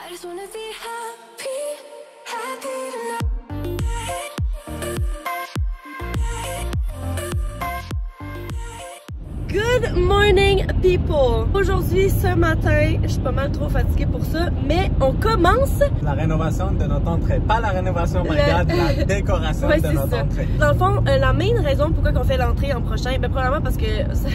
I just wanna be happy, happy tonight. Good morning people! Aujourd'hui, ce matin, je suis pas mal trop fatiguée pour ça, mais on commence la rénovation de notre entrée. Pas la rénovation, mais regarde, la décoration de notre entrée. Dans le fond, la main raison pourquoi on fait l'entrée en prochain, ben premièrement parce que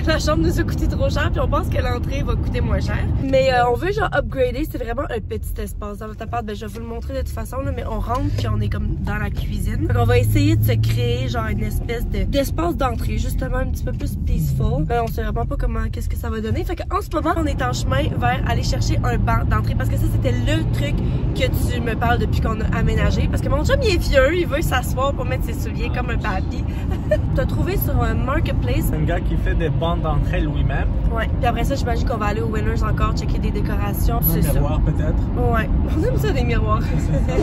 la chambre nous a coûté trop cher, puis on pense que l'entrée va coûter moins cher. Mais on veut genre upgrader, c'est vraiment un petit espace. Dans votre appart, ben je vais vous le montrer de toute façon, là, mais on rentre puis on est comme dans la cuisine. Donc on va essayer de se créer genre une espèce d'espace d'entrée, justement un petit peu plus peaceful. Ben, on sait vraiment pas comment, qu'est-ce que ça va donner. Fait qu'en ce moment, on est en chemin vers aller chercher un banc d'entrée parce que ça, c'était le truc que tu me parles depuis qu'on a aménagé. Parce que mon chum, il est vieux, il veut s'asseoir pour mettre ses souliers comme un papy. T'as trouvé sur un marketplace. Un gars qui fait des bancs d'entrée lui-même. Ouais. Puis après ça, j'imagine qu'on va aller au Winners encore, checker des décorations. Un miroir peut-être. Ouais. On aime ça, des miroirs.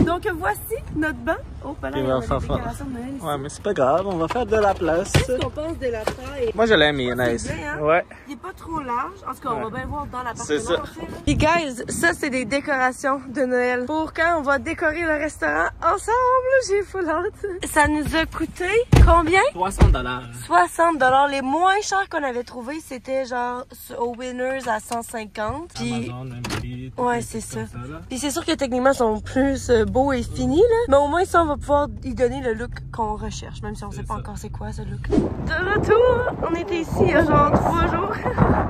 Donc voici notre banc. Oh, pas là, il y a des décorations de Noël ici. Ouais, mais c'est pas grave, on va faire de la place. Qu'est-ce qu'on pense de la taille? Moi, je l'aime, il est nice. Bien, hein? Ouais. Il est pas trop large. En tout cas, on va bien voir dans l'appartement. C'est ça. Puis guys, ça c'est des décorations de Noël. Pour quand on va décorer le restaurant ensemble, j'ai full hâte. Ça nous a coûté combien? 60 $. 60 $. Les moins chers qu'on avait trouvé, c'était genre au Winners à 150. Puis Amazon, MP, ouais, c'est ça. Puis c'est sûr que techniquement, ils sont plus beaux et finis, là. Mais au moins, ça, on va pouvoir y donner le look qu'on recherche, même si on sait pas encore c'est quoi ce look. De retour, on était ici il y a genre 3 jours.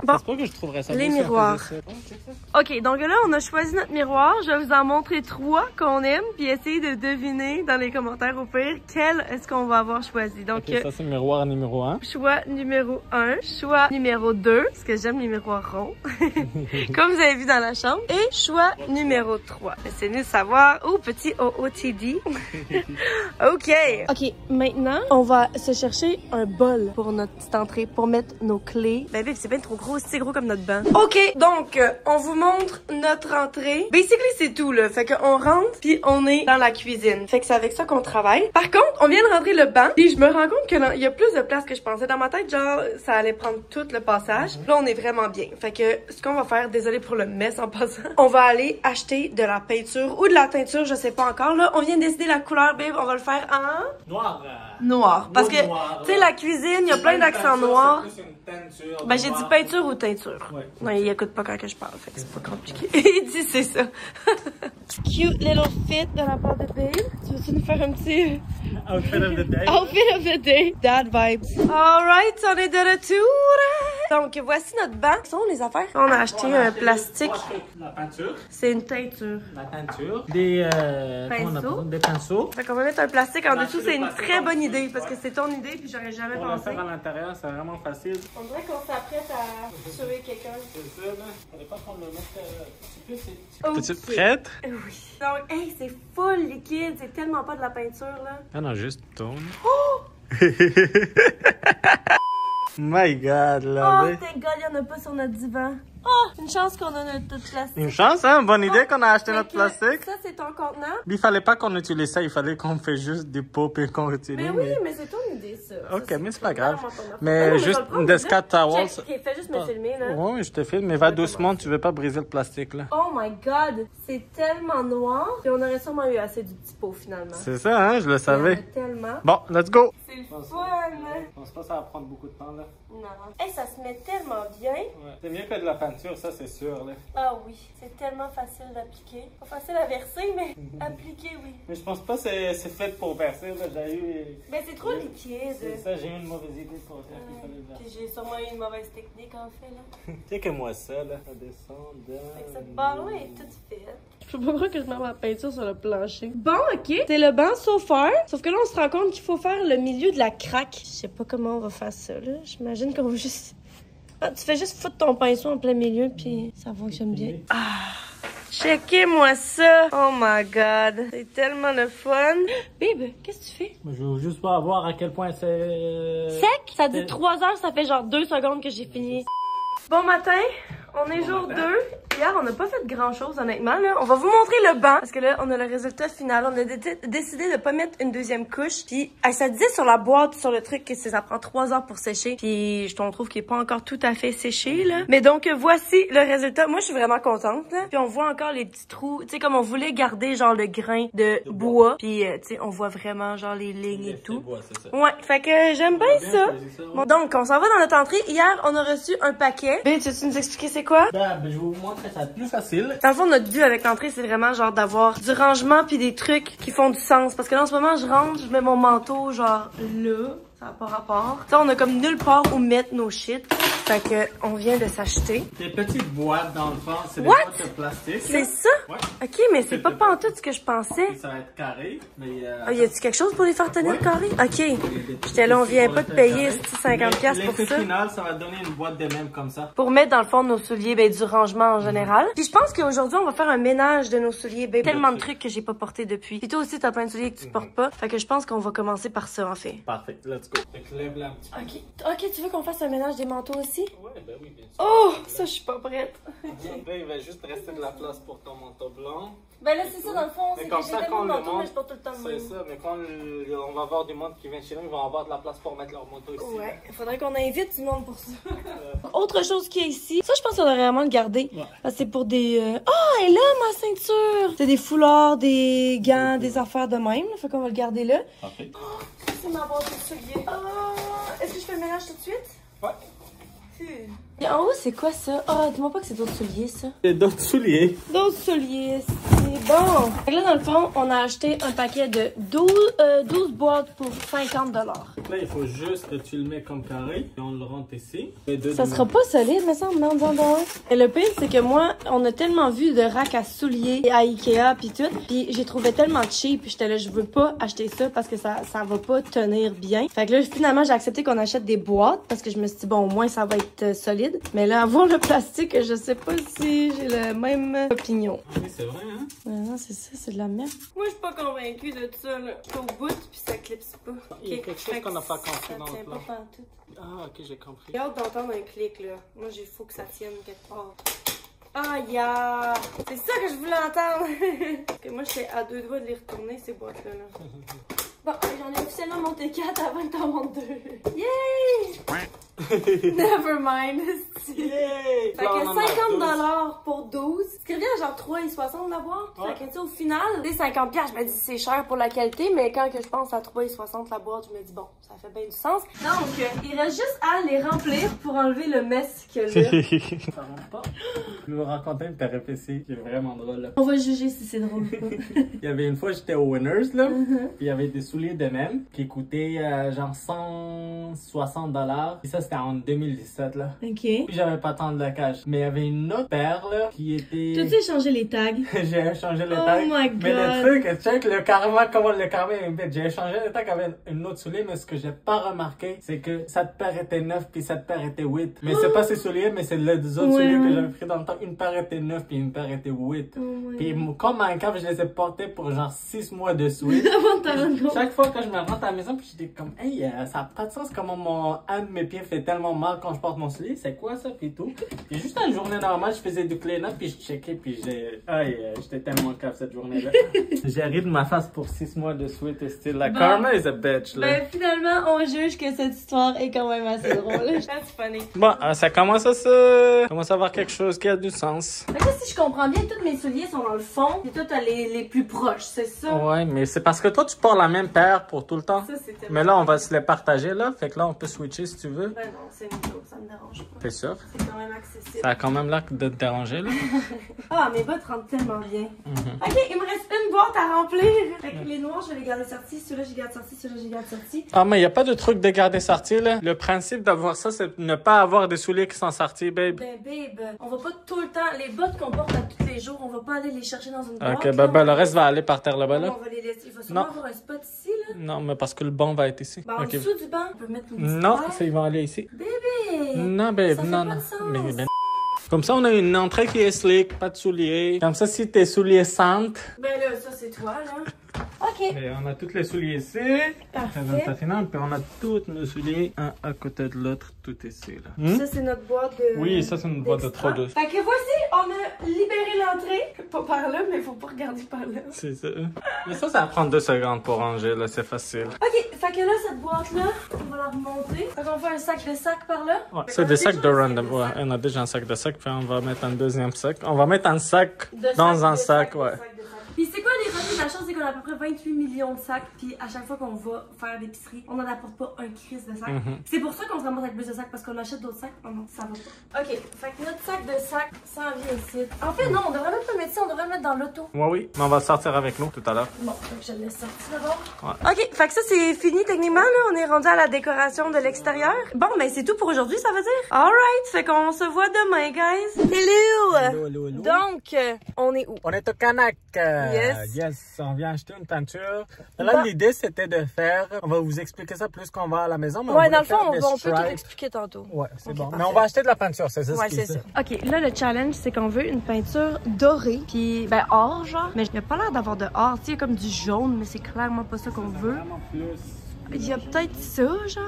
Bon, c'est pas que je trouverais ça les beau si on miroirs. faisait ça. Ok, donc là, on a choisi notre miroir. Je vais vous en montrer 3 qu'on aime, puis essayer de deviner dans les commentaires au pire quel est-ce qu'on va avoir choisi. Donc, Ok, ça c'est le miroir numéro 1. choix numéro 1, choix numéro 2, parce que j'aime les miroirs ronds, comme vous avez vu dans la chambre, et choix numéro 3. Laissez-nous savoir. Oh, petit OOTD. Ok. Ok, maintenant, on va se chercher un bol pour notre petite entrée, pour mettre nos clés. Ben, vive, c'est bien trop gros, c'est gros comme notre banc. Ok, donc, on vous montre notre entrée. Basically, c'est tout, là. Fait qu'on rentre, puis on est dans la cuisine. Fait que c'est avec ça qu'on travaille. Par contre, on vient de rentrer le banc, puis je me rends compte qu'il y a plus de place que je pensais. Dans ma tête, genre, ça allait prendre tout le passage. Là, on est vraiment bien. Fait que, ce qu'on va faire, désolé pour le mess en passant, on va aller acheter de la peinture ou de la teinture, je sais pas encore, là. On vient de décider la couleur, babe. On va le faire en... Noir. Noir. Parce que, noir, tu sais, la cuisine, il y a plein d'accents noirs. C'est plus une teinture. Ben, j'ai dit peinture ou teinture. Ouais. Non, il écoute pas quand que je parle, fait que c'est pas compliqué. Il dit c'est ça. Cute little fit de la part de Babe. Tu veux-tu nous faire un petit Outfit of the day. outfit of the day? Dad vibes. Alright, on est de retour. Donc, voici notre banc. Quelles sont les affaires? On a acheté un plastique. La peinture. C'est une teinture. La teinture. Des Pinceaux. Des pinceaux. Fait qu'on va mettre un plastique en dessous. C'est une très bonne idée parce que c'est ton idée puis j'aurais jamais Pour le pensé. faire à l'intérieur, c'est vraiment facile. On dirait qu'on s'apprête à tuer quelqu'un. C'est ça, là. Fallait pas qu'on le mette un petit peu. Oh, Es-tu prête? oui. Donc, hey, c'est full liquide. C'est tellement pas de la peinture, là. Ah non, juste tourne. Oh! My God, là. Oh, thank God, il n'y en a pas sur notre divan. Oh, une chance qu'on a notre plastique. Une chance, hein? Bonne idée qu'on a acheté Fait notre que plastique. Ça, c'est ton contenant. Il fallait pas qu'on utilise ça, il fallait qu'on fait juste des pots et qu'on utilise. Mais oui, mais c'est ton idée, ça. Ok, Ça, mais c'est pas grave. vraiment ton affaire. Mais Non, juste je vais le prendre, des là. scat towels. Check, ok, fais juste me filmer, là. Oui, je te filme, mais va doucement, tu veux pas briser le plastique, là. Oh my God, c'est tellement noir. Et on aurait sûrement eu assez du petit pot, finalement. C'est ça, hein? Je le Il y en a savais. tellement. Bon, let's go! C'est le fun. Je pense pas que ça va prendre beaucoup de temps, là. Non. Hey, ça se met tellement bien. Ouais. C'est mieux que de la peinture, ça, c'est sûr, là. Ah oui, c'est tellement facile d'appliquer. Pas facile à verser, mais appliquer, oui. Mais je pense pas que c'est fait pour verser, là. J'ai eu... Mais c'est trop liquide. C'est ça, j'ai eu une mauvaise idée pour dire qu'il fallait le Puis j'ai sûrement eu une mauvaise technique, en fait, là. Tu que moi ça, là. Ça descend, Fait que cette barre-là est toute faite. Je peux pas croire que je mets ma peinture sur le plancher. Bon, ok. C'est le banc so far. Sauf que là, on se rend compte qu'il faut faire le milieu de la craque. Je sais pas comment on va faire ça, là. J'imagine qu'on va juste... Ah, tu fais juste foutre ton pinceau en plein milieu, puis ça fonctionne bien. Ah! Checkez-moi ça! Oh my God! C'est tellement le fun! Babe, qu'est-ce que tu fais? Je veux juste pas voir à quel point c'est... Sec? Ça dit 3 heures, ça fait genre 2 secondes que j'ai fini. Bon matin, on est jour 2 hier, on n'a pas fait grand chose, honnêtement, là. On va vous montrer le banc, parce que là, on a le résultat final. On a décidé de pas mettre une deuxième couche. Puis, ça disait sur la boîte, sur le truc, que ça prend 3 heures pour sécher. Puis, je trouve qu'il est pas encore tout à fait séché, là. Mais donc, voici le résultat. Moi, je suis vraiment contente, là. Puis, on voit encore les petits trous. Tu sais, comme on voulait garder, genre, le grain de bois. Puis, tu sais, on voit vraiment, genre, les lignes et tout. Bois, c'est ça. Ouais, fait que j'aime bien ça. Bon, donc, on s'en va dans notre entrée. Hier, on a reçu un paquet. Ben, tu veux nous expliquer c'est quoi? Ben, je vais vous montrer ça plus facile. Dans le fond, notre but avec l'entrée, c'est vraiment genre d'avoir du rangement puis des trucs qui font du sens. Parce que là, en ce moment, je rentre, je mets mon manteau genre là. Ça n'a pas rapport. Ça, on a comme nulle part où mettre nos shit. Fait que, on vient de s'acheter. Des petites boîtes dans le fond, c'est des boîtes de plastique. C'est ça? Ouais. Ok, mais c'est pas pantoute ce que je pensais. Ça va être carré, mais... Y a-tu quelque chose pour les faire tenir carré? Ok. J'étais là, on vient pas de payer 50$ pour ça. Au final, ça va donner une boîte de même comme ça. Pour mettre dans le fond de nos souliers, ben, du rangement en général. Puis je pense qu'aujourd'hui, on va faire un ménage de nos souliers. Ben, tellement de trucs que j'ai pas portés depuis. Puis toi aussi, t'as plein de souliers que tu portes pas. Fait que je pense qu'on va commencer par ça, en fait. Parfait, let's go. Fait que lève-la un petit peu. Ok, tu veux qu'on fasse un ménage des manteaux aussi? Ouais, ben oui, bien sûr. Oh, ça, je suis pas prête. Là, il va juste rester de la place pour ton manteau blanc. Ben là, c'est ça, dans le fond, c'est que comme j'ai ça, tellement quand de le manteaux, monde, mais je porte tout le temps le même. c'est ça, mais quand on va avoir du monde qui vient chez nous, ils vont avoir de la place pour mettre leur manteau ici. Ouais, il faudrait qu'on invite du monde pour ça. Autre chose qu'il y a ici, ça, je pense qu'on devrait vraiment le garder. Ouais. Parce que c'est pour des... Ah, et là, ma ceinture! C'est des foulards, des gants, des affaires de même. Là, fait qu'on va le garder là. Parfait. Oh, ça, c'est ma boîte de souliers. Est-ce que je fais le ménage tout de suite? Ouais. Et en haut, c'est quoi ça? Ah, dis-moi pas que c'est d'autres souliers, ça. Et d'autres souliers. D'autres souliers, c'est bon. Fait que là, dans le fond, on a acheté un paquet de 12 boîtes pour 50$. Là, il faut juste que tu le mets comme carré et on le rentre ici. Ça sera pas solide, me semble, non, Et le pire, c'est que moi, on a tellement vu de racks à souliers à Ikea pis tout, pis j'ai trouvé tellement cheap, pis j'étais là, je veux pas acheter ça parce que ça va pas tenir bien. Fait que là, finalement, j'ai accepté qu'on achète des boîtes parce que je me suis dit, bon, au moins, ça va être solide. Mais là, avoir le plastique, je sais pas si j'ai la même opinion. Oui, c'est vrai, hein? Non, c'est ça, c'est de la merde. Moi, je suis pas convaincue de ça, là. Au bout, puis ça clipse pas. Il y a quelque chose qu'on n'a pas compris dans le Ça tient plan. pas pantoute. Ah, ok, j'ai compris. J'ai hâte d'entendre un clic, là. Moi, il faut que ça tienne quelque part. Ah, yeah! C'est ça que je voulais entendre! Parce que moi, j'étais à 2 doigts de les retourner, ces boîtes-là. Là. Bon, j'en ai officiellement monté 4 avant que t'en montes 2. Yay! Never mind! Yay! Fait que 50$ pour 12. Ce qui revient à genre 3,60$ la boîte. Ouais. Fait que tu sais, au final, c'est 50$, je me dis c'est cher pour la qualité, mais quand que je pense à 3,60$ la boîte, je me dis bon, ça fait bien du sens. Donc, il reste juste à les remplir pour enlever le mess qu'il y a là. Ça rentre pas. Je vais vous raconter une péripétie qui est vraiment drôle. Là. On va juger si c'est drôle ou pas. Il y avait une fois, j'étais au Winners, là. Puis il y avait des souliers de même qui coûtaient genre 160$. Et ça, c'était en 2017, là. Ok. Puis j'avais pas tant de locage. Mais il y avait une autre paire, là, qui était... Tu as changé les tags? J'ai changé les Oh tags. my God. Mais le truc, check le karma, comment le karma est bête. J'ai changé les tags avec une autre soulier, mais ce que j'ai pas remarqué, c'est que cette paire était 9 puis cette paire était 8. Mais c'est pas ces souliers, mais c'est les autres souliers que j'avais pris dans le temps. Une paire était 9 puis une paire était 8. Puis comme un câble, je les ai portés pour genre 6 mois de suite. Avant de t'en rendre compte. Chaque fois que je me rentre à la maison, puis je dis comme, hey, ça n'a pas de sens comment un de mes pieds fait tellement mal quand je porte mon soulier. C'est quoi ça, puis tout. Puis juste une journée normale, je faisais du clean-up, puis je checkais, puis j'étais tellement cave cette journée-là. J'ai ri de ma face pour 6 mois de suite et style. La karma is a bitch, là. Ben, finalement, on juge que cette histoire est quand même assez drôle. That's funny. Bon, ça commence à avoir quelque chose qui a du sens. Fait que là, si je comprends bien, tous mes souliers sont dans le fond, et toi, t'as les plus proches, c'est ça? Ouais, mais c'est parce que toi, tu portes la même paire pour tout le temps. Ça, c'est tellement... Mais là, on va se les partager, là. Fait que là, on peut switcher si tu veux. Ben non, c'est micro, ça me dérange pas. T'es sûr? C'est quand même accessible. Ça a quand même l'air de te déranger, là. Ah, mes bottes rentrent tellement bien. Ok, il me reste une boîte à remplir. Fait que les noirs, je vais les garder sortis. Ceux-là, je les garde sortis. Ceux-là, je les garde sortis. Ah, mais il n'y a pas de truc de garder sorti, là. Le principe d'avoir ça, c'est ne pas avoir des souliers qui sont sortis, babe. Ben, babe, on va pas tout le temps... Les bottes qu'on porte à tous les jours, on va pas aller les chercher dans une boîte. Ok, ben, le reste va aller par terre là-bas, là. On va les laisser. Il va sûrement avoir un spot ici, là. Non, mais parce que le banc va être ici. Ben, en Ok. dessous du banc, on peut mettre une petite Non, paire. ils vont aller ici. Bébé! Non, babe, Ça fait non, pas non. de sens. Mais, Comme ça, on a une entrée qui est slick, pas de souliers. Comme ça, si tes souliers sentent. Ben là, ça c'est toi, là. OK. Et on a tous les souliers ici. Parfait. Puis on a tous nos souliers, un à côté de l'autre, tout ici, là. Ça, c'est notre boîte de... Oui, ça, c'est une boîte de trop douce. Fait que voici, on a libéré l'entrée. Pas par là, mais faut pas regarder par là. C'est ça. Mais ça va prendre 2 secondes pour ranger, là, c'est facile. OK, fait que là, cette boîte-là, on va la remonter. Fait qu'on fait un sac de sacs par là. Ouais, c'est des sacs de random. Ouais, on a déjà un sac de sac, puis on va mettre un deuxième sac. On va mettre un sac dans un sac, ouais. Puis c'est quoi les revenus de la chance, c'est qu'on a à peu près 28 millions de sacs, puis à chaque fois qu'on va faire l'épicerie, on n'en apporte pas un crise de sacs. C'est pour ça qu'on se ramasse avec plus de sacs, parce qu'on achète d'autres sacs. Oh non, ça va pas. Ok, fait que notre sac de sacs s'en vient ici. En fait, non, on devrait même pas le mettre ici, on devrait le mettre dans l'auto. Ouais, oui, mais on va le sortir avec nous tout à l'heure. Bon, donc je le laisse sortir d'abord. Ouais. Ok, fait que ça c'est fini techniquement, là. On est rendu à la décoration de l'extérieur. Bon, ben c'est tout pour aujourd'hui, ça veut dire. Alright, fait qu'on se voit demain, guys. Hello! Hello. Donc, on est où? On est au Canac. Yes. Yes, on vient acheter une peinture. Là, l'idée, c'était de faire... On va vous expliquer ça plus qu'on va à la maison. Mais Ouais, dans le fond, on on peut tout expliquer tantôt. Ouais, c'est bon. parfait. Mais on va acheter de la peinture, c'est ça Ouais, c'est ça. Ok, là, le challenge, c'est qu'on veut une peinture dorée. Puis, ben, or, genre. Mais il n'y a pas l'air d'avoir de or. Tu sais, il y a comme du jaune, mais c'est clairement pas ça qu'on veut. Il y a peut-être ça, genre.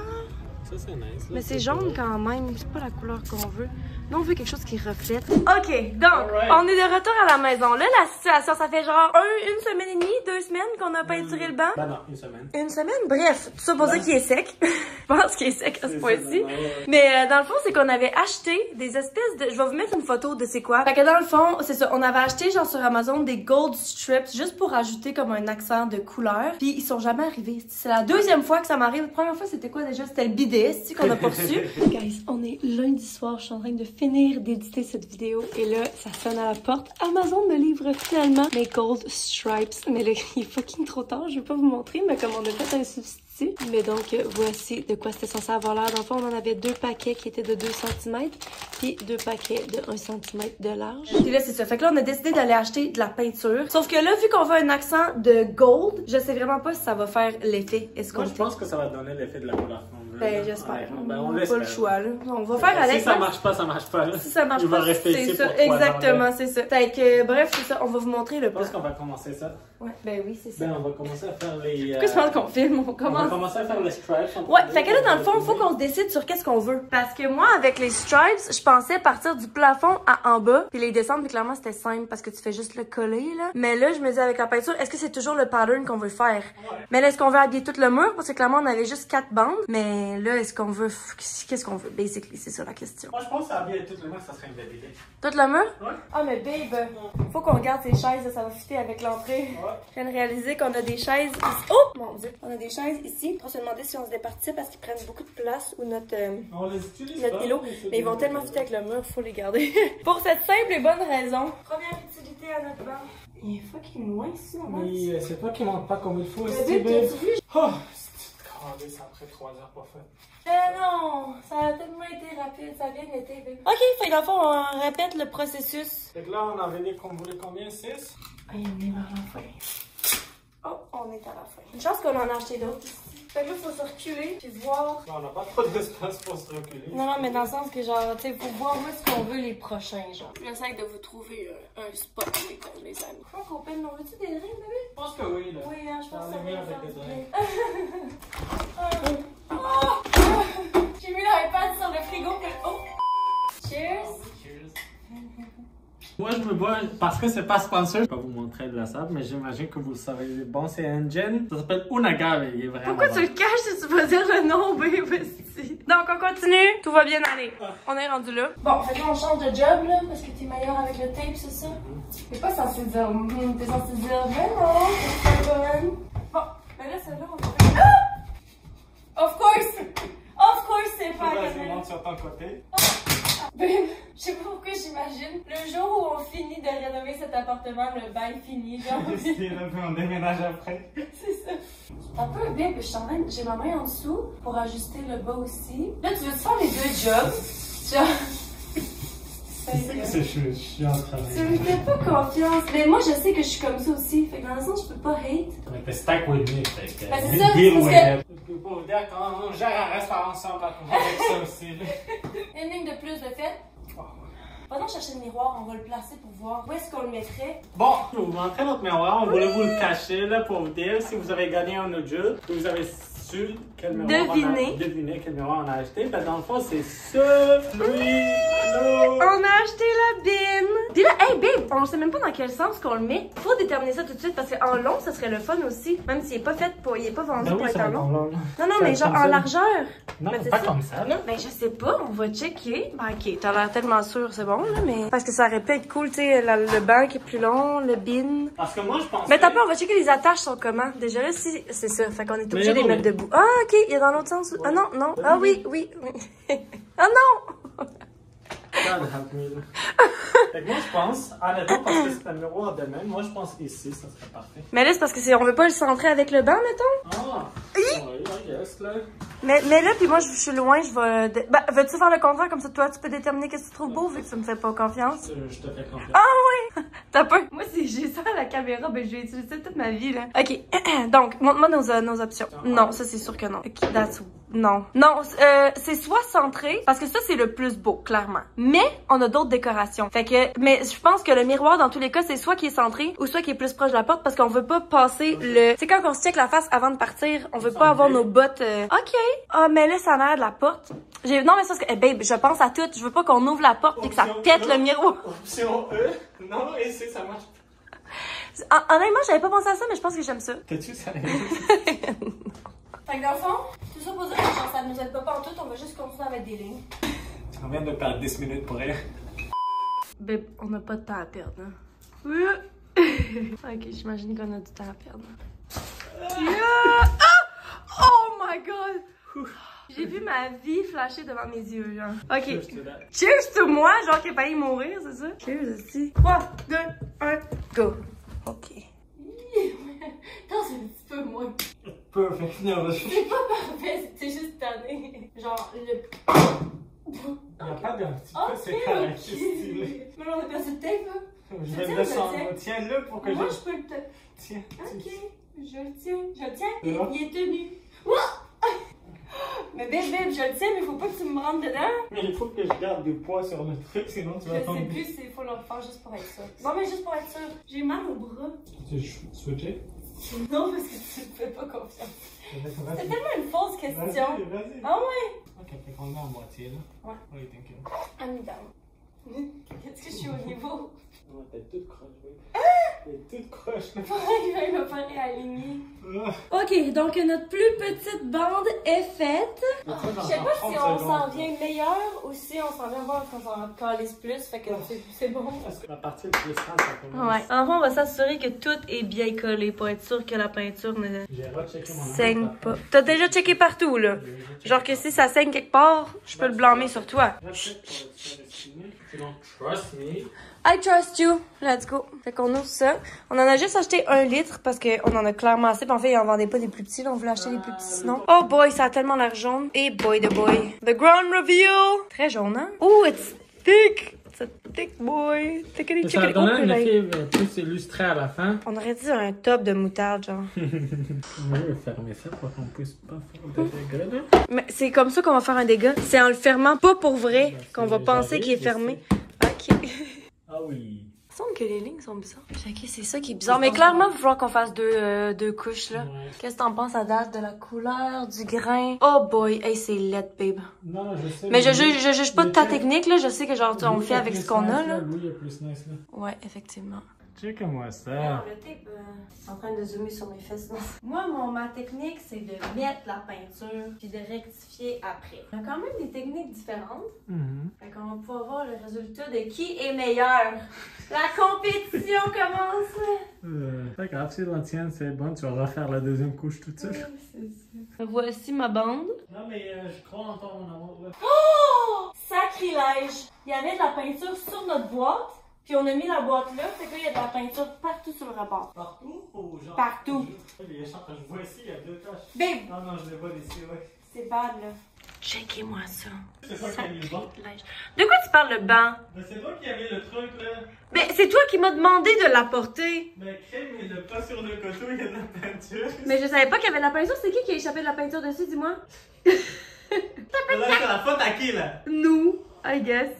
Ça, c'est nice. Mais c'est jaune quand même. C'est pas la couleur qu'on veut. Nous, on veut quelque chose qui reflète. Ok, donc, on est de retour à la maison. Là, la situation, ça fait genre une semaine et demie, 2 semaines qu'on a peinturé le banc. Ben non, une semaine. Une semaine? Bref, tout ça pour dire qu'il est sec. Je pense qu'il est sec à ce point-ci. Mais dans le fond, c'est qu'on avait acheté des espèces de... Je vais vous mettre une photo de c'est quoi. Fait que dans le fond, c'est ça. On avait acheté genre sur Amazon des gold strips juste pour ajouter comme un accent de couleur. Puis ils sont jamais arrivés. C'est la deuxième fois que ça m'arrive. La première fois, c'était quoi déjà? C'était le bidet, c'est qu'on a pas reçu. Guys, on est lundi soir. Je suis en train de finir d'éditer cette vidéo. Et là, ça sonne à la porte. Amazon me livre finalement mes gold stripes. Mais là, il est fucking trop tard. Je vais pas vous montrer, mais comme on a fait un substitut. Mais donc, voici de quoi c'était censé avoir l'air. Dans le fond, on en avait 2 paquets qui étaient de 2 cm, puis 2 paquets de 1 cm de large. Puis là, c'est ça. Fait que là, on a décidé d'aller acheter de la peinture. Sauf que là, vu qu'on veut un accent de gold, je sais vraiment pas si ça va faire l'effet escompté. Moi, je pense que ça va donner l'effet de la couleur. Ben, j'espère. Ben, on on n'a pas le choix, là. On va faire avec. Si ça marche pas, ça marche pas. Là. Si ça marche Il pas, va rester c'est ici ça. pour 3 ans, Exactement, c'est ça. Fait que, bref, c'est ça. On va vous montrer le Je pense qu'on va commencer ça. Ouais, ben oui, c'est ça. Ben, on va commencer à faire les... Pourquoi je pense qu'on filme? On On va commence. commencer à faire les stripes. Ouais, fait que là, dans le fond, il faut qu'on se décide sur qu'est-ce qu'on veut. Parce que moi, avec les stripes, je pensais partir du plafond à en bas, puis les descendre, puis clairement, c'était simple parce que tu fais juste le coller, là. Mais là, je me dis avec la peinture, est-ce que c'est toujours le pattern qu'on veut faire? Ouais. Mais là, est-ce qu'on veut habiller tout le mur? Parce que clairement, on avait juste 4 bandes. Mais là, est-ce qu'on veut... Qu'est-ce qu'on veut? Basically, c'est ça la question. Moi, je pense que habiller tout le mur, ça serait une belle idée. Tout le mur? Ouais. Ah, mais babe, faut qu'on regarde ces chaises, ça va fitter avec l'entrée. Ouais. Je viens de réaliser qu'on a des chaises ici. Oh! Mon Dieu! On a des chaises ici. On se demandait si on se départit parce qu'ils prennent beaucoup de place ou notre îlot. Mais ils vont tellement fitter avec le mur, faut les garder. Pour cette simple et bonne raison. Première utilité à notre banc. Il est fucking loin ici, maman. Oui, c'est toi qui monte pas comme il faut. Mais t'as-tu vu? Oh, c'est cravé, ça après 3 heures pas fait. Non, ça a tellement été rapide, ça a bien été. Ok, fait que dans le fond, on répète le processus. Fait que là, on a venu qu'on voulait combien? 6? Ah, il est vers la fin. Oh, on est à la fin. Une chance qu'on en a acheté d'autres. Fait que là, il faut se reculer puis voir. Non, on n'a pas trop d'espace pour se reculer. Non, mais dans le sens que, genre, tu sais, faut voir où est-ce qu'on veut les prochains, genre. J'essaie de vous trouver un spot, les amis. Je crois qu'on peine. On veut-tu des drinks, bébé? Je pense que oui, là. Oui, hein, je pense que ça mieux va avec des faire drinks. J'ai mis l'iPad sur le frigo. Oh! Cheers! Moi, je me bois parce que c'est pas sponsor. Je vais pas vous montrer de la sable, mais j'imagine que vous le savez. Bon, c'est un gin. Ça s'appelle Unagave. Il est vraiment Pourquoi bon. tu le caches si tu vas dire le nom, bébé? Donc, on continue. Tout va bien aller. On est rendu là. Bon, fait que là, on change de job, là, parce que t'es meilleur avec le tape, c'est ça? T'es pas censé dire, t'es censé dire, mais non, c'est pas bonne. Bon, mais là, celle-là, on va faire... Ah! Of course, c'est pas la Vas-y, caméra. monte sur ton côté. Babe, je sais pas pourquoi j'imagine le jour où on finit de rénover cet appartement, le bail fini, genre. On déménage après. C'est ça. Un peu babe, j'ai ma main en dessous pour ajuster le bas aussi. Là, tu veux faire les 2 jobs? Genre. C'est chiant de travailler. Tu me fais pas confiance. Mais moi, je sais que je suis comme ça aussi. Fait que dans le sens, je peux pas hate. Mais t'es stack with me, fait que... Ben, c'est ça, deal parce with que- it. Je peux pas vous dire quand on gère un restaurant ensemble avec ça aussi, là. Une ligne de plus de fait. Va donc chercher le miroir, on va le placer pour voir où est-ce qu'on le mettrait. Bon, je vais vous montrer notre miroir. On voulait vous le cacher là pour vous dire si vous avez gagné un autre jeu, que vous avez su quel miroir deviné quel miroir on a acheté. Ben, dans le fond, c'est celui-là. On a acheté la bine. Dis là, hey babe, on sait même pas dans quel sens qu'on le met. Faut déterminer ça tout de suite parce qu'en long, ça serait le fun aussi. Même s'il est pas fait pour, il est pas vendu Ben pour oui, être ça en va long. être en long. Non, non, mais genre en largeur. Non, Ben, c'est pas ça. comme ça. Non, ben je sais pas, on va checker. Ben ok, t'as l'air tellement sûr, c'est bon là, mais. Parce que ça aurait pu être cool, tu sais, le banc qui est plus long, le bin. Parce que moi, je pense. Mais t'as pas, on va checker les attaches sont comment. Déjà là, si, c'est ça. Fait qu'on est obligé de les mettre debout. Ah, ok, il est dans l'autre sens. Ah non, non. Ah oui, oui. Ah non! God help me, là. Fait que moi, je pense, honnêtement, parce que c'est un miroir de même, moi, je pense ici, ça serait parfait. Mais là, c'est parce que on veut pas le centrer avec le banc, mettons. Ah! Oui, I guess, là. Mais là, puis moi, je suis loin, je vais. Ben, veux-tu faire le contraire comme ça, toi, tu peux déterminer qu'est-ce que tu trouves beau vu que tu me fais pas confiance? Je te fais confiance. Ah oui! T'as peur? Moi, si j'ai ça à la caméra, ben, je vais utiliser ça toute ma vie, là. Ok, donc, montre-moi nos options. Non, ça, c'est sûr que non. Ok, that's. Non. Non, c'est soit centré, parce que ça, c'est le plus beau, clairement. Mais, on a d'autres décorations. Fait que, mais je pense que le miroir, dans tous les cas, c'est soit qui est centré, ou soit qui est plus proche de la porte, parce qu'on veut pas passer le. Tu sais, quand on se check la face avant de partir, on veut pas avoir nos bottes. Ok. Ah, mais là, ça a l'air de la porte. Non, mais ça, c'est que. Babe, je pense à tout. Je veux pas qu'on ouvre la porte et que ça pète le miroir. Option E? Non, et c'est, ça marche. Honnêtement, j'avais pas pensé à ça, mais je pense que j'aime ça. T'es-tu sérieux? Fait que dans le fond, tout ça pour dire que ça nous aide pas en tout, on va juste continuer à mettre des lignes. On vient de perdre 10 minutes pour elle. Babe, on n'a pas de temps à perdre, hein? Ok, j'imagine qu'on a du temps à perdre. Yeah! Ah! Oh my god! J'ai vu ma vie flasher devant mes yeux, genre. Ok. Cheers to that. Cheers to moi, genre qui a failli mourir, c'est ça? Cheers aussi. 3, 2, 1, go! Ok. Attends, c'est un petit peu moins. Perfect. Non, je... C'est pas parfait, c'est juste tanné. Genre, le. Il n'y a pas d'un petit peu, Ok, c'est correct, c'est stylé. Mais là, on a perdu le tape, hein? Je vais le descendre. Tiens-le pour que Moi, je... je peux le taper. Tiens. Ok, je le tiens. Je le tiens, Et là? il est tenu. Mais babe, je le tiens, mais faut pas que tu me rentres dedans. Mais il faut que je garde du poids sur le truc, sinon tu Je vas sais tomber. plus s'il faut le refaire juste pour être sûr. Non, mais juste pour être sûr. J'ai mal au bras. Tu switcher? Non, parce que tu me fais pas confiance. C'est Vas-y, tellement une fausse question. vas-y. Ah ouais? Ok, fait qu'on le met à moitié, là. Ouais. Oui, thank you. I'm down. Est-ce que je suis au niveau? Oh, t'es toute croche, oui. T'es toute croche, là. Faudrait que j'aille me faire réaligner. Ah. Ok, donc notre plus petite bande est faite. Je Je sais pas si on s'en vient meilleur ou si on s'en vient voir qu'on s'en calisse plus, fait que c'est bon. Parce que la partie le plus sale, ça commence. Ouais. Enfin, on va s'assurer que tout est bien collé pour être sûr que la peinture ne J'ai rechecké mon saigne pas. T'as déjà checké partout, là. Genre que si ça saigne quelque part, je peux le blâmer sur toi. Tu don't trust me. I trust you. Let's go. Fait qu'on ouvre ça. On en a juste acheté 1 litre parce qu'on en a clairement assez. Puis en fait, ils en vendaient pas des plus petits. Là. On voulait acheter des plus petits sinon. Oh boy, ça a tellement l'air jaune. Et boy de boy. The grand reveal. Très jaune, hein? Oh, it's thick. It's a thick boy. Thickity Ça a chickity. donné Oh, un là. effet plus illustré à la fin. On aurait dit un top de moutarde, genre. On va fermer ça pour qu'on puisse pas faire de dégâts, là. Mais c'est comme ça qu'on va faire un dégât. C'est en le fermant pas pour vrai qu'on va penser qu'il est fermé. Ok. Ah oui. Il semble que les lignes sont bizarres. Ok, c'est ça qui est bizarre. Mais clairement, il va falloir qu'on fasse deux couches, là. Ouais. Qu'est-ce que t'en penses à date de la couleur, du grain? Oh boy, hey, c'est laid, babe. Non, je sais. Mais je juge pas de ta technique, là. Je sais que genre, on le fait avec ce qu'on a, là. Lui, il est plus nice, là. Ouais, effectivement. Check-moi ça. Le tape, c'est en train de zoomer sur mes fesses, non? Moi, ma technique, c'est de mettre la peinture puis de rectifier après. On a quand même des techniques différentes. Fait qu'on va pouvoir voir le résultat de qui est meilleur. La compétition commence! Pas grave, si la tienne c'est bon, tu vas refaire la deuxième couche toute seule. Voici ma bande. Non, mais je crois encore mon amour, là. Oh! Sacrilège! Il y avait de la peinture sur notre boîte, puis on a mis la boîte là, fait que là, il y a de la peinture partout sur le rebord. Partout ou genre? Partout. Je vois ici, il y a 2 taches. Babe! Non, je les vois d'ici, ouais. C'est bad, là. Checkez-moi ça. C'est toi qui as mis le banc. De quoi tu parles, le banc? Mais c'est toi qui avais le truc, là. Mais c'est toi qui m'as demandé de l'apporter. Mais crème, il n'a pas sur le coteau, il y a de la peinture. Mais je savais pas qu'il y avait de la peinture. C'est qui a échappé de la peinture dessus, dis-moi? Là, c'est la faute à qui, là? Nous, I guess.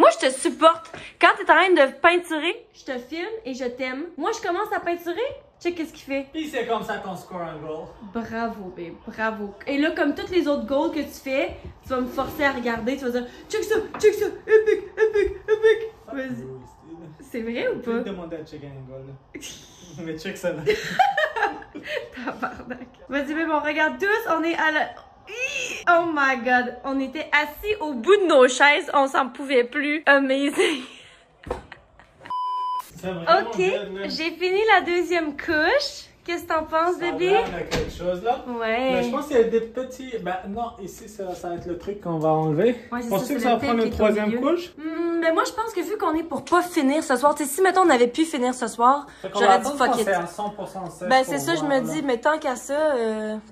Moi, je te supporte. Quand t'es en train de peinturer, je te filme et je t'aime. Moi, je commence à peinturer, check qu'est-ce qu'il fait. Puis c'est comme ça qu'on score un goal. Bravo, babe, bravo. Et là, comme toutes les autres goals que tu fais, tu vas me forcer à regarder, tu vas dire check ça, épique, épique, épique. Vas-y. C'est vrai ou Je vais pas? te demander à checker un goal. Mais check ça là. Tabarnak. Vas-y, babe, on regarde tous, on est à la... Oh my god, on était assis au bout de nos chaises, on s'en pouvait plus. Amazing. Ok, j'ai fini la deuxième couche. Qu'est-ce que t'en penses, bébé? On a quelque chose là. Ouais. Mais je pense qu'il y a des petits. Ben non, ici ça va être le truc qu'on va enlever. Ouais, Penses-tu que ça va prendre une troisième couche? Mais moi, je pense que vu qu'on est pour pas finir ce soir, tu sais, si mettons on avait pu finir ce soir, j'aurais dit fuck it. À 100% sec. Ben c'est ça, je me dis, mais tant qu'à ça,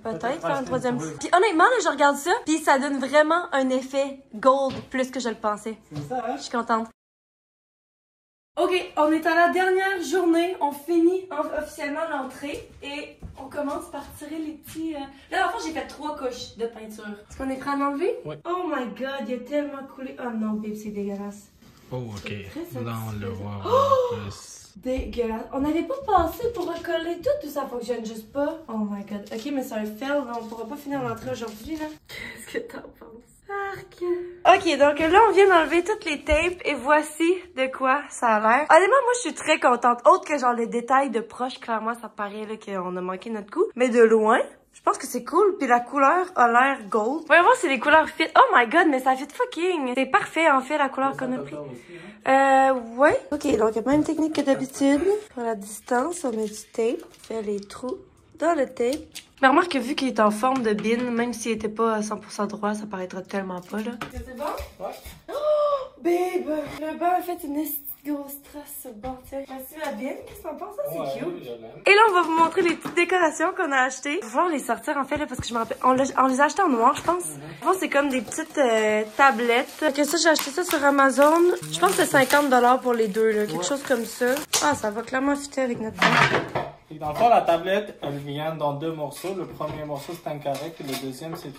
peut-être faire une troisième. Puis honnêtement, là, je regarde ça, puis ça donne vraiment un effet gold plus que je le pensais. C'est ça, hein? Je suis contente. Ok, on est à la dernière journée, on finit officiellement l'entrée et on commence par tirer les petits... Là, en fait, j'ai fait 3 couches de peinture. Est-ce qu'on est prêt à l'enlever? Oui. Oh my god, il a tellement coulé. Oh non, babe, c'est dégueulasse. Oh, ok. Là, on le voit plus. Dégueulasse. On n'avait pas passé pour recoller tout ou ça fonctionne juste pas? Oh my god. Ok, mais c'est un fail, là, on pourra pas finir l'entrée aujourd'hui, là. Qu'est-ce que t'en penses? Arc. Ok, donc là, on vient d'enlever toutes les tapes et voici de quoi ça a l'air. Honnêtement, moi, je suis très contente. Autre que genre les détails de proche, clairement, ça paraît là qu'on a manqué notre coup. Mais de loin, je pense que c'est cool. Puis la couleur a l'air gold. Voyons voir si les couleurs fit. Oh my god, mais ça fit fucking. C'est parfait, en fait, la couleur qu'on a pris. Ouais. Ok, donc même technique que d'habitude. Pour la distance, on met du tape. Fait les trous dans le tape. Mais remarque que vu qu'il est en forme de bin, même s'il était pas à 100% droit, ça paraîtra tellement pas, là. C'est bon? Ouais. Oh, babe! Le bain a fait une grosse trace sur le bord. Tiens, voici la bin. Qu'est-ce que t'en penses? Ça, c'est cute. Et là, on va vous montrer les petites décorations qu'on a achetées. On va pouvoir les sortir, en fait, là, parce que je me rappelle. On les a achetées en noir, je pense. Bon, c'est comme des petites tablettes. Que ça, j'ai acheté ça sur Amazon. Je pense que c'est 50$ pour les deux, là. Quelque chose comme ça. Ah, ça va clairement fitter avec notre bain. Et dans le fond, la tablette, elle vient dans 2 morceaux. Le premier morceau, c'est un carré, et le deuxième, c'est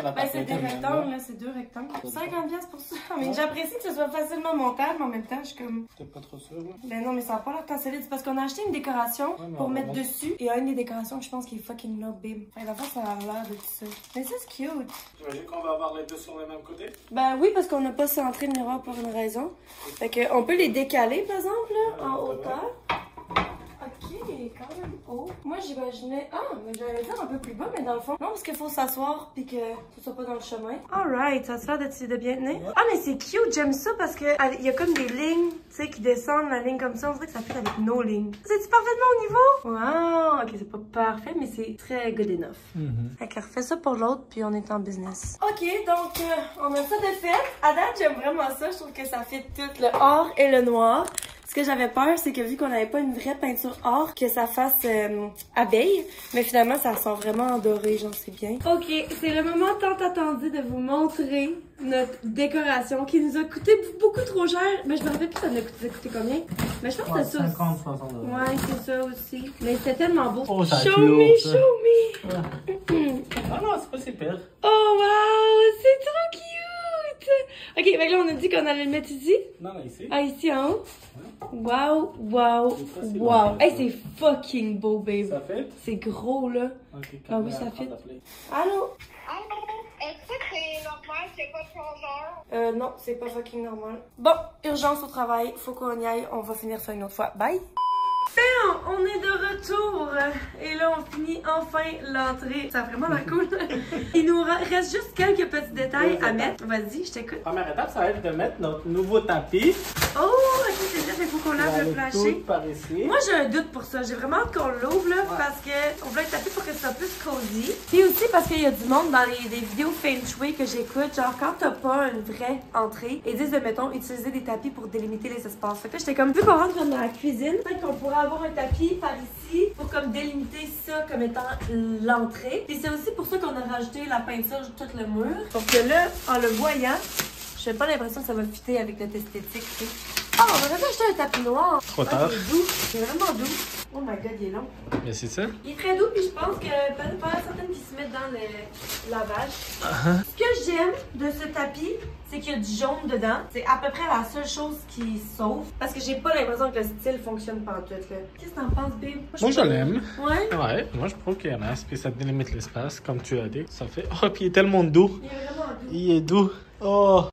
la tablette. C'est des rectangles, là, c'est 2 rectangles. 50$ pour ça. Mais j'apprécie que ce soit facilement montable, mais en même temps, je suis comme... T'es pas trop sûr, là? Ben non, mais ça n'a pas l'air tant solide. C'est parce qu'on a acheté une décoration pour mettre dessus. Et une des décorations que je pense qui est fucking no bim. Enfin, la fois, ça a l'air de tout ça. Mais ça, c'est cute. J'imagine qu'on va avoir les deux sur le même côté? Ben oui, parce qu'on n'a pas centré le miroir pour une raison. Fait qu'on peut les décaler, par exemple, là, en hauteur. Ok, quand même haut. Moi, j'imaginais... Ah, mais j'allais dire un peu plus bas, mais dans le fond... Non, parce qu'il faut s'asseoir puis que ce soit pas dans le chemin. Alright, ça a l'air de bien tenir. Ouais. Ah, mais c'est cute, j'aime ça parce que il y a comme des lignes, tu sais, qui descendent la ligne comme ça. On dirait que ça fait avec nos lignes. C'est-tu parfaitement au niveau? Wow! Ok, c'est pas parfait, mais c'est très good enough. Fait qu'on refait ça pour l'autre, puis on est en business. Ok, donc, on a ça de fait. À date, j'aime vraiment ça. Je trouve que ça fait tout le or et le noir. Ce que j'avais peur, c'est que vu qu'on n'avait pas une vraie peinture or, que ça fasse abeille. Mais finalement, ça sent vraiment doré, j'en sais bien. Ok, c'est le moment tant attendu de vous montrer notre décoration qui nous a coûté beaucoup trop cher. Mais je me rappelle plus ça nous a coûté combien. Mais je pense que c'est ça. 50-60$. Ouais, c'est ça aussi. Mais c'était tellement beau. Oh, show me, show me. Ah non, c'est pas si pire. Oh wow, c'est trop cute. Ok, fait que là, on a dit qu'on allait le mettre ici. Non, là, ici. Ah, ici en haut. Wow, wow, wow. Hey, c'est fucking beau, babe. Ça fait? C'est gros, là. Okay, ah oui, ça fait. Allô? Est-ce que c'est normal qu'il n'y ait pas de plongeur? Non, c'est pas fucking normal. Bon, urgence au travail. Faut qu'on y aille. On va finir ça une autre fois. Bye! Bon, on est de retour et là on finit enfin l'entrée. Ça a vraiment l'air cool. Il nous reste juste quelques petits détails à mettre. Vas-y, je t'écoute. Première étape, ça va être de mettre notre nouveau tapis. Oh, ok, c'est bien, il faut qu'on lave le plancher. Par ici. Moi j'ai un doute pour ça. J'ai vraiment hâte qu'on l'ouvre là parce que on veut le tapis pour que ce soit plus cosy. Puis aussi parce qu'il y a du monde dans des vidéos feng shui que j'écoute. Genre quand t'as pas une vraie entrée, ils disent de mettons utiliser des tapis pour délimiter les espaces. Fait que j'étais comme vu qu'on rentre comme dans la cuisine, peut-être qu'on pourrait avoir un tapis par ici pour comme délimiter ça comme étant l'entrée. Et c'est aussi pour ça qu'on a rajouté la peinture sur tout le mur. Donc que là, en le voyant, j'ai pas l'impression que ça va fitter avec notre esthétique, tu sais. Oh, on aurait dû acheter un tapis noir. Trop tard. Il est doux. Il est vraiment doux. Oh my god, il est long. Mais c'est ça. Il est très doux, puis je pense que peut-être pas certaines qui se mettent dans le lavage. Ce que j'aime de ce tapis, c'est qu'il y a du jaune dedans. C'est à peu près la seule chose qui sauve. Parce que j'ai pas l'impression que le style fonctionne pantoute, là. Qu'est-ce que t'en penses, babe? Moi, je l'aime. Ouais? Ouais, moi, je trouve qu'il y en a, puis ça délimite l'espace, comme tu as dit. Ça fait. Oh, puis il est tellement doux. Il est vraiment doux. Il est doux. Oh.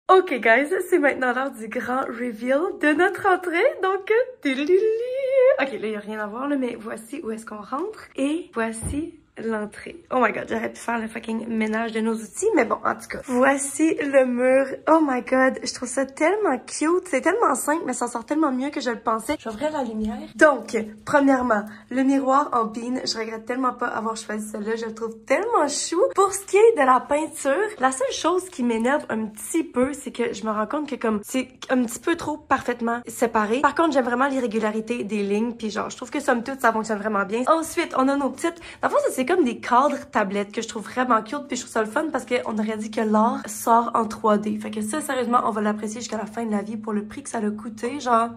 Ok, guys, c'est maintenant l'heure du grand reveal de notre entrée. Donc, ok, là, il n'y a rien à voir, là, mais voici où est-ce qu'on rentre. Et voici l'entrée. Oh my god, j'aurais pu faire le fucking ménage de nos outils, mais bon, en tout cas. Voici le mur. Oh my god, je trouve ça tellement cute. C'est tellement simple, mais ça sort tellement mieux que je le pensais. Je vais ouvrir la lumière. Donc, premièrement, le miroir en bean. Je regrette tellement pas avoir choisi celui-là. Je le trouve tellement chou. Pour ce qui est de la peinture, la seule chose qui m'énerve un petit peu, c'est que je me rends compte que comme c'est un petit peu trop parfaitement séparé. Par contre, j'aime vraiment l'irrégularité des lignes, puis genre, je trouve que somme toute, ça fonctionne vraiment bien. Ensuite, on a nos petites... Dans le fond, ça, c'est comme des cadres tablettes que je trouve vraiment cute, puis je trouve ça le fun parce qu'on aurait dit que l'art sort en 3D. Fait que ça, sérieusement, on va l'apprécier jusqu'à la fin de la vie pour le prix que ça a coûté, genre...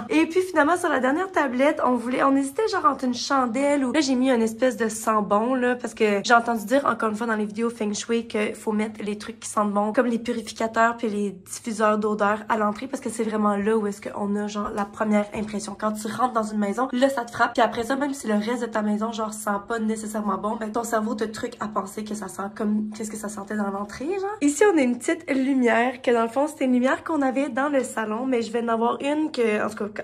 Et puis finalement sur la dernière tablette, on hésitait genre entre une chandelle ou là j'ai mis une espèce de sambon là parce que j'ai entendu dire encore une fois dans les vidéos Feng Shui qu'il faut mettre les trucs qui sentent bon comme les purificateurs puis les diffuseurs d'odeur à l'entrée parce que c'est vraiment là où est-ce qu'on a genre la première impression. Quand tu rentres dans une maison, là ça te frappe puis après ça même si le reste de ta maison genre sent pas nécessairement bon, ben ton cerveau te truc à penser que ça sent comme qu'est-ce que ça sentait dans l'entrée genre. Ici on a une petite lumière que dans le fond c'était une lumière qu'on avait dans le salon mais je vais en avoir une que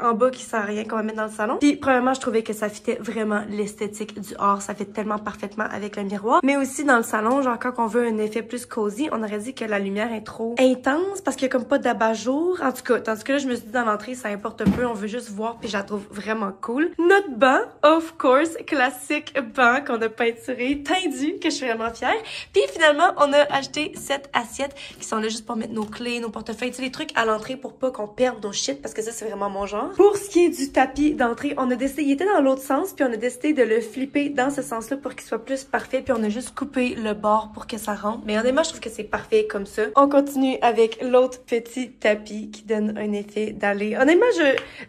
en bas qui sert à rien qu'on va mettre dans le salon. Puis premièrement, je trouvais que ça fitait vraiment l'esthétique du hors, ça fit tellement parfaitement avec le miroir. Mais aussi dans le salon, genre quand on veut un effet plus cosy, on aurait dit que la lumière est trop intense parce qu'il y a comme pas d'abat-jour. En tout cas, tandis que là, je me suis dit dans l'entrée, ça importe peu, on veut juste voir puis je la trouve vraiment cool. Notre banc, of course, classique banc qu'on a peinturé, tendu, que je suis vraiment fière. Puis finalement, on a acheté 7 assiettes qui sont là juste pour mettre nos clés, nos portefeuilles, tu sais, les trucs à l'entrée pour pas qu'on perde nos shit parce que ça, c'est vraiment mon genre. Pour ce qui est du tapis d'entrée, on a décidé, il était dans l'autre sens, puis on a décidé de le flipper dans ce sens-là pour qu'il soit plus parfait, puis on a juste coupé le bord pour que ça rentre. Mais honnêtement, je trouve que c'est parfait comme ça. On continue avec l'autre petit tapis qui donne un effet d'aller. Honnêtement,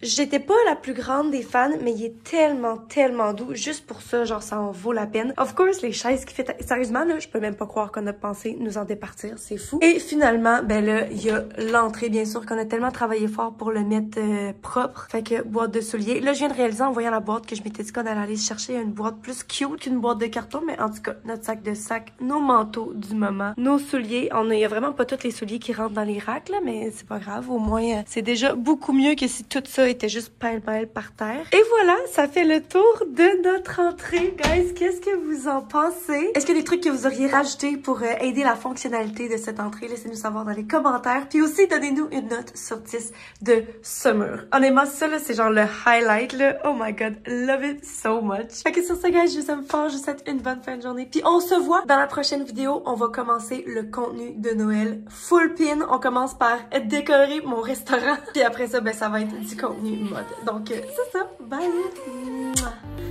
j'étais pas la plus grande des fans, mais il est tellement doux. Juste pour ça, genre, ça en vaut la peine. Of course, les chaises qui fait... Sérieusement, là, je peux même pas croire qu'on a pensé nous en départir. C'est fou. Et finalement, ben là, il y a l'entrée, bien sûr, qu'on a tellement travaillé fort pour le mettre propre. Fait que boîte de souliers. Là, je viens de réaliser en voyant la boîte que je m'étais dit qu'on allait aller chercher une boîte plus cute qu'une boîte de carton. Mais en tout cas, notre sac de sac, nos manteaux du moment, nos souliers. Il y a vraiment pas tous les souliers qui rentrent dans les racks, là, mais c'est pas grave. Au moins, c'est déjà beaucoup mieux que si tout ça était juste pêle-mêle par terre. Et voilà, ça fait le tour de notre entrée. Guys, qu'est-ce que vous en pensez? Est-ce qu'il y a des trucs que vous auriez rajoutés pour aider la fonctionnalité de cette entrée? Laissez-nous savoir dans les commentaires. Puis aussi, donnez-nous une note sur 10 de ce mur. Honnêtement, ça, là, c'est genre le highlight, là. Oh my god, love it so much. Fait que sur ce, guys, je vous aime fort. Je vous souhaite une bonne fin de journée. Puis on se voit dans la prochaine vidéo. On va commencer le contenu de Noël full pin. On commence par décorer mon restaurant. Puis après ça, ben, ça va être du contenu mode. Donc, c'est ça. Bye! Mouah.